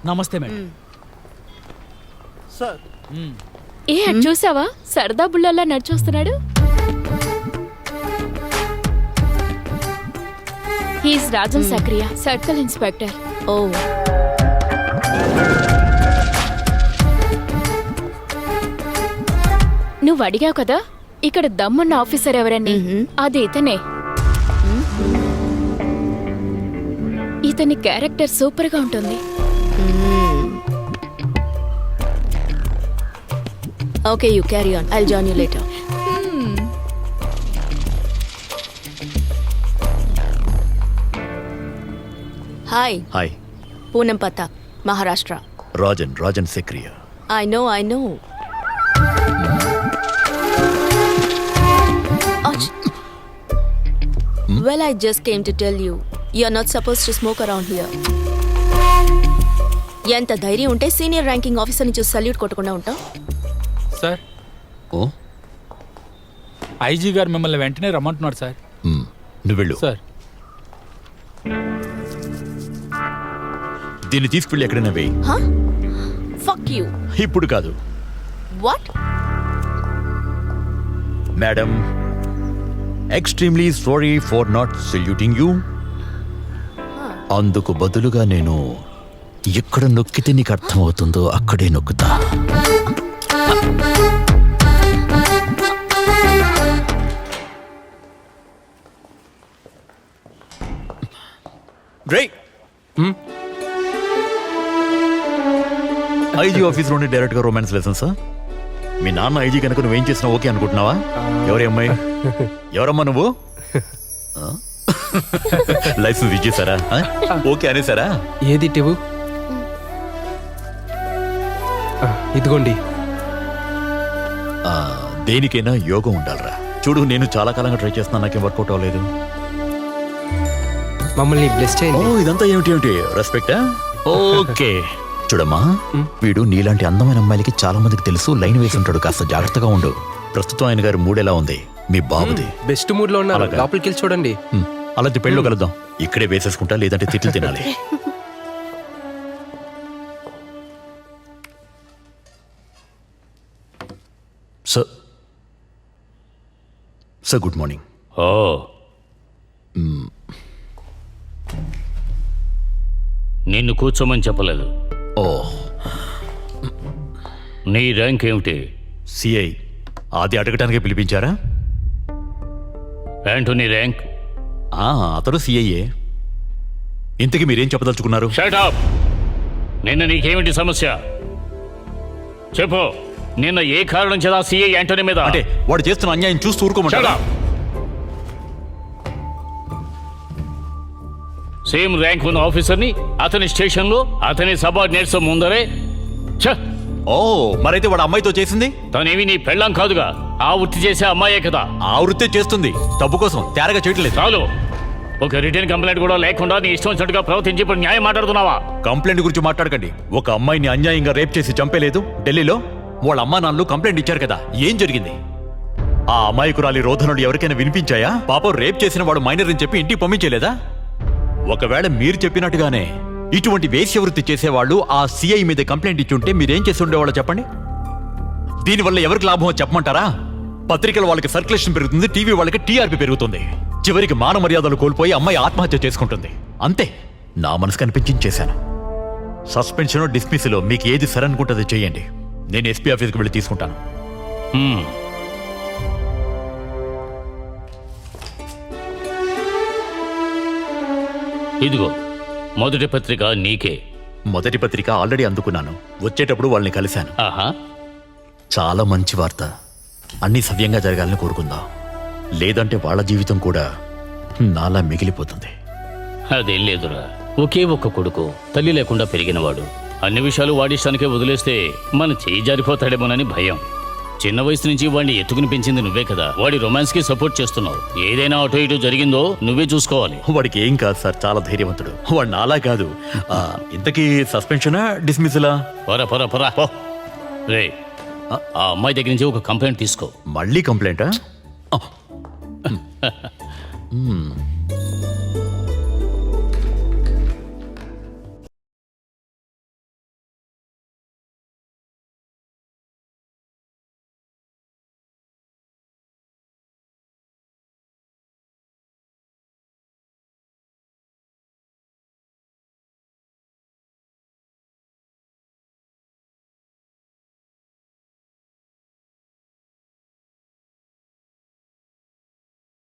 నమస్తే madam. Sir ఏ అటు చూసావా, సరదా బుల్లల్లా నడిచొస్తున్నాడు. He's Rajan Sakriya, circle inspector. ఓ నువ్వు అడిగావు కదా ఇక్కడ దమ్మున్న ఆఫీసర్ ఎవరని, అది ఇతనే. ఇతని క్యారెక్టర్ సూపర్ గా ఉంటుంది. Okay, you carry on, I'll join you later. Hi. Hi. Poonam Pata, Maharashtra. Rajan Sekriya. I know. Ouch. Well, I just came to tell you, you're not supposed to smoke around here. ఎంత ధైర్యం ఉంటే సీనియర్ ర్యాంకింగ్ ఆఫీసర్ ని చూసి salute కొట్టకుండా ఉంటావు? Sir, ఓ IG గారు మిమ్మల్ని వెంటనే రమ్మంటున్నారు సార్. నువ్వు వెళ్ళు సార్, దీన్ని తీసుకెళ్ళి ఎక్కడైనా వేయి. Fuck you. ఇప్పుడు కాదు. What? Madam, extremely sorry for not saluting you. అందుకు బదులుగా నేను ఎక్కడ నొక్కితే నీకు అర్థమవుతుందో అక్కడే నొక్కుతా. ఐజీ ఆఫీస్లోనే డైరెక్ట్గా రొమాన్స్ లెసన్స్. మీ నాన్న ఐజీ కనుక నువ్వేం చేసినా ఓకే అనుకుంటున్నావా? ఎవరి అమ్మాయి? ఎవరమ్మా నువ్వు? లైసెన్స్ ఇచ్చేసారా? ఓకే అనేసారా? ఏది టివు? ఇదిగోండి. దేనికైనా యోగం ఉండాలరా. చూడు, నేను చాలా కాలంగా ట్రై చేస్తున్నాను, నాకేం వర్కౌట్ అవ్వలేదు. మమ్మల్ని బ్లెస్ చేయండి. ఇదంతా ఏమిటి రెస్పెక్టా? ఓకే చూడమ్మా, వీడు నీలాంటి అందమైన అమ్మాయిలకి చాలా మందికి తెలుసు, లైన్ వేసి ఉంటాడు, కాస్త జాగ్రత్తగా ఉండు. ప్రస్తుతం ఆయన గారి మూడ్ ఎలా ఉంది? మీ బాబుది బెస్ట్ మూడ్ లో ఉన్నారు, లోపలికి వెళ్ళి చూడండి. అలాంటి పెళ్ళి కలుద్దాం. ఇక్కడే వేసేసుకుంటా, లేదంటే తిట్లు తినాలి. Sir good morning. ఓ నిన్ను కూర్చోమని చెప్పలేదు. ఓ, నీ ర్యాంక్ ఏమిటి? సిఐ. అది అడగటానికి పిలిపించారా? Antony rank? అతను సిఐఏ. ఇంతకీ మీరేం చెప్పదలుచుకున్నారు? Shut up. నిన్న నీకేమిటి సమస్య చెప్పు. నిన్న ఏ కారణం చేత సిఐ యాంటోనీ మీద? అంటే వాడు చేస్తున్న అన్యాయం చూస్తూ ఊరుకోమంటారా? సేమ్ ర్యాంక్ ఉన్న ఆఫీసర్ని అతని స్టేషన్లో అతని సబార్డినేట్స్ ముందరే. ఓ, మరైతే వాడు అమ్మాయితో చేసింది? తనేవి నీ పెళ్ళాం కాదుగా, ఆ వృత్తి చేసే అమ్మాయే కదా. ఆ వృత్తే చేస్తుంది, డబ్బు కోసం తేరగా చేయట్లేదు. చాలు, ఒక రిటర్న్ కంప్లైంట్ కూడా లేకుండా నీ ఇష్టం వచ్చినట్టుగా ప్రవర్తించి ఇప్పుడు న్యాయం మాట్లాడుతున్నావా? కంప్లైంట్ గురించి మాట్లాడకండి. ఒక అమ్మాయిని అన్యాయంగా రేప్ చేసి చంపేలేదు ఢిల్లీలో? వాళ్ళ అమ్మా నాన్నలు కంప్లైంట్ ఇచ్చారు కదా, ఏం జరిగింది? ఆ అమాయకురాలి రోధనలు ఎవరికైనా వినిపించాయా? పాపం రేప్ చేసిన వాడు మైనర్ అని చెప్పి ఇంటికి పంపించలేదా? ఒకవేళ మీరు చెప్పినట్టుగానే ఇటువంటి వేశ్యవృత్తి చేసేవాళ్ళు ఆ సిఐ మీద కంప్లైంట్ ఇచ్చుంటే మీరేం చేసి ఉండేవాళ్ళో చెప్పండి. దీనివల్ల ఎవరికి లాభమో చెప్పమంటారా? పత్రికల వాళ్ళకి సర్క్యులేషన్ పెరుగుతుంది, టీవీ వాళ్ళకి టీఆర్పీ పెరుగుతుంది, చివరికి మాన మర్యాదలు కోల్పోయి అమ్మాయి ఆత్మహత్య చేసుకుంటుంది. అంతే, నా మనసు కనిపించింది చేశాను. సస్పెన్షన్ డిస్మిస్లో మీకు ఏది సరనుకుంటుందో చేయండి. నేను ఎస్పీ ఆఫీస్కి వెళ్ళి తీసుకుంటాను. ఇదిగో మొదటి పత్రిక నీకే. మొదటి పత్రిక ఆల్రెడీ అందుకున్నాను. వచ్చేటప్పుడు వాళ్ళని కలిశాను. ఆహా, చాలా మంచి వార్త. అన్నీ సవ్యంగా జరగాలని కోరుకుందాం, లేదంటే వాళ్ళ జీవితం కూడా నాలా మిగిలిపోతుంది. అదేం లేదురా, ఒకే ఒక్క కొడుకు, తల్లి లేకుండా పెరిగినవాడు. అన్ని విషయాలు వాడిష్టానికే వదిలేస్తే మన చేయి జారిపోతాడేమోనని భయం. చిన్న వయసు నుంచి వాడిని ఎత్తుకుని పెంచింది నువ్వే కదా, వాడి రొమాన్స్ కి సపోర్ట్ చేస్తున్నావు. ఏదైనా అటు ఇటు జరిగిందో నువ్వే చూసుకోవాలి. వాడికి ఏం కాదు సార్, చాలా ధైర్యవంతుడు. వాడు నాలా కాదు. ఇంతకీ సస్పెన్షనా డిస్మిస్లా? పొరా రే, ఆ అమ్మాయి దగ్గర నుంచి ఒక కంప్లైంట్ తీసుకో. మళ్ళీ కంప్లైంటా?